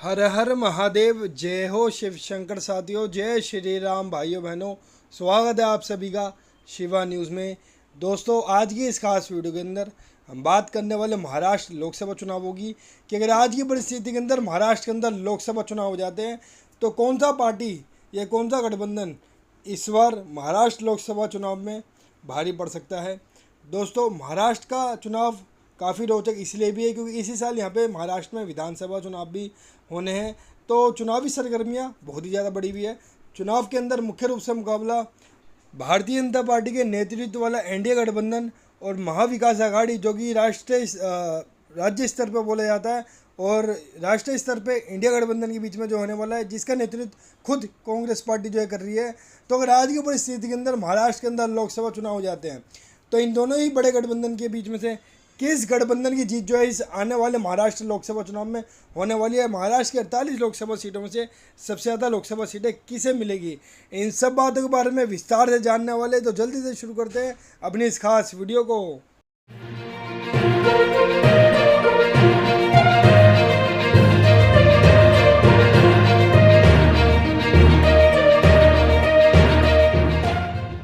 हर हर महादेव। जय हो शिव शंकर साथियों, जय श्री राम भाइयों बहनों। स्वागत है आप सभी का शिवा न्यूज़ में। दोस्तों, आज की इस खास वीडियो के अंदर हम बात करने वाले महाराष्ट्र लोकसभा चुनावों की कि अगर आज की परिस्थिति के अंदर महाराष्ट्र के अंदर लोकसभा चुनाव हो जाते हैं तो कौन सा पार्टी या कौन सा गठबंधन इस बार महाराष्ट्र लोकसभा चुनाव में भारी पड़ सकता है। दोस्तों, महाराष्ट्र का चुनाव काफ़ी रोचक इसलिए भी है क्योंकि इसी साल यहाँ पे महाराष्ट्र में विधानसभा चुनाव भी होने हैं, तो चुनावी सरगर्मियाँ बहुत ही ज़्यादा बढ़ी हुई है। चुनाव के अंदर मुख्य रूप से मुकाबला भारतीय जनता पार्टी के नेतृत्व वाला एनडीए गठबंधन और महाविकास आघाड़ी, जो कि राज्य स्तर पर बोला जाता है, और राष्ट्रीय स्तर पे इंडिया गठबंधन के बीच में जो होने वाला है, जिसका नेतृत्व खुद कांग्रेस पार्टी जो है कर रही है। तो अगर आज की परिस्थिति के अंदर महाराष्ट्र के अंदर लोकसभा चुनाव हो जाते हैं तो इन दोनों ही बड़े गठबंधन के बीच में से किस गठबंधन की जीत जो है इस आने वाले महाराष्ट्र लोकसभा चुनाव में होने वाली है। महाराष्ट्र की 48 लोकसभा सीटों में से सबसे ज़्यादा लोकसभा सीटें किसे मिलेगी, इन सब बातों के बारे में विस्तार से जानने वाले। तो जल्दी से शुरू करते हैं अपनी इस खास वीडियो को।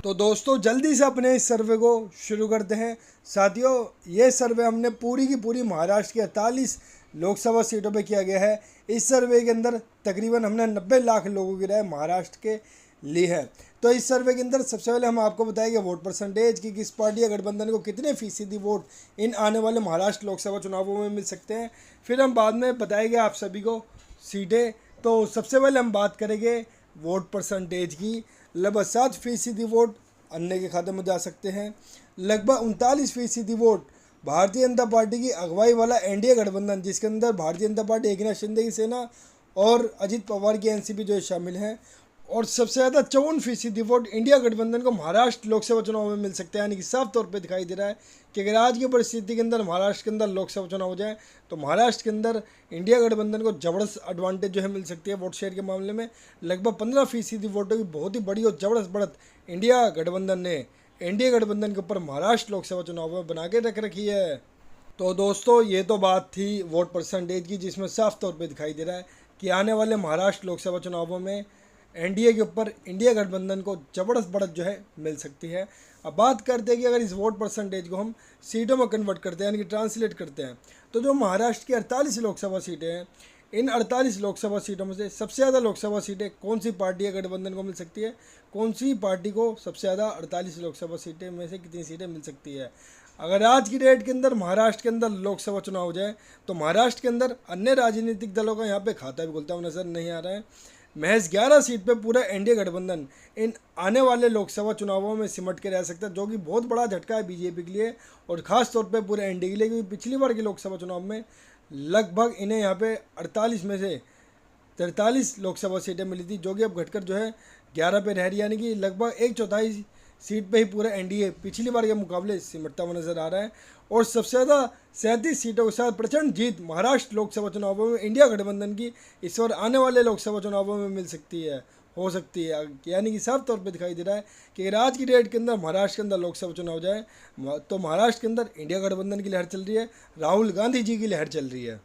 तो दोस्तों, जल्दी से अपने इस सर्वे को शुरू करते हैं। साथियों, ये सर्वे हमने पूरी की पूरी महाराष्ट्र की 48 लोकसभा सीटों पे किया गया है। इस सर्वे के अंदर तकरीबन हमने 90 लाख लोगों की राय महाराष्ट्र के ली है। तो इस सर्वे के अंदर सबसे पहले हम आपको बताएंगे वोट परसेंटेज की, किस पार्टी या गठबंधन को कितने फीसदी वोट इन आने वाले महाराष्ट्र लोकसभा चुनावों में मिल सकते हैं। फिर हम बाद में बताएंगे आप सभी को सीटें। तो सबसे पहले हम बात करेंगे वोट परसेंटेज की। लगभग 7% वोट अन्य के खाते में जा सकते हैं। लगभग 39% वोट भारतीय जनता पार्टी की अगुवाई वाला एनडीए गठबंधन, जिसके अंदर भारतीय जनता पार्टी, एकनाथ शिंदे की सेना और अजित पवार की एनसीपी जो शामिल हैं। और सबसे ज़्यादा 54% वोट इंडिया गठबंधन को महाराष्ट्र लोकसभा चुनाव में मिल सकते हैं। यानी कि साफ तौर पे दिखाई दे रहा है कि अगर आज की परिस्थिति के अंदर महाराष्ट्र के अंदर लोकसभा चुनाव हो जाए तो महाराष्ट्र के अंदर इंडिया गठबंधन को ज़बरदस्त एडवांटेज जो है मिल सकती है वोट शेयर के मामले में। लगभग 15% वोटों की बहुत ही बड़ी और ज़बरदस्त बढ़त इंडिया गठबंधन ने एनडीए गठबंधन के ऊपर महाराष्ट्र लोकसभा चुनाव में बना के रख रखी है। तो दोस्तों, ये तो बात थी वोट परसेंटेज की, जिसमें साफ तौर पे दिखाई दे रहा है कि आने वाले महाराष्ट्र लोकसभा चुनावों में एनडीए के ऊपर इंडिया गठबंधन को ज़बरदस्त बढ़त जो है मिल सकती है। अब बात करते हैं कि अगर इस वोट परसेंटेज को हम सीटों में कन्वर्ट करते हैं, यानी कि ट्रांसलेट करते हैं, तो जो महाराष्ट्र की 48 लोकसभा सीटें हैं, इन 48 लोकसभा सीटों में से सबसे ज़्यादा लोकसभा सीटें कौन सी पार्टी या गठबंधन को मिल सकती है, कौन सी पार्टी को सबसे ज़्यादा 48 लोकसभा सीटें में से कितनी सीटें मिल सकती है। अगर आज की डेट के अंदर महाराष्ट्र के अंदर लोकसभा चुनाव हो जाए तो महाराष्ट्र के अंदर अन्य राजनीतिक दलों का यहाँ पे खाता भी खुलता हुआ नजर नहीं आ रहा है। महज 11 सीट पे पूरा एनडीए गठबंधन इन आने वाले लोकसभा चुनावों में सिमट के रह सकता है, जो कि बहुत बड़ा झटका है बीजेपी के लिए और ख़ास तौर पे पूरे एनडीए के लिए, क्योंकि पिछली बार के लोकसभा चुनाव में लगभग इन्हें यहाँ पे 48 में से 43 लोकसभा सीटें मिली थी, जो कि अब घटकर जो है 11 पे रह रही है। यानी कि लगभग 1/4 सीट पे ही पूरा एनडीए पिछली बार के मुकाबले सिमटता हुआ नजर आ रहा है। और सबसे ज़्यादा 37 सीटों के साथ प्रचंड जीत महाराष्ट्र लोकसभा चुनावों में इंडिया गठबंधन की इस बार आने वाले लोकसभा चुनावों में मिल सकती है, हो सकती है। यानी कि साफ तौर पे दिखाई दे रहा है कि अगर आज की डेट के अंदर महाराष्ट्र के अंदर लोकसभा चुनाव हो जाए तो महाराष्ट्र के अंदर इंडिया गठबंधन की लहर चल रही है, राहुल गांधी जी की लहर चल रही है।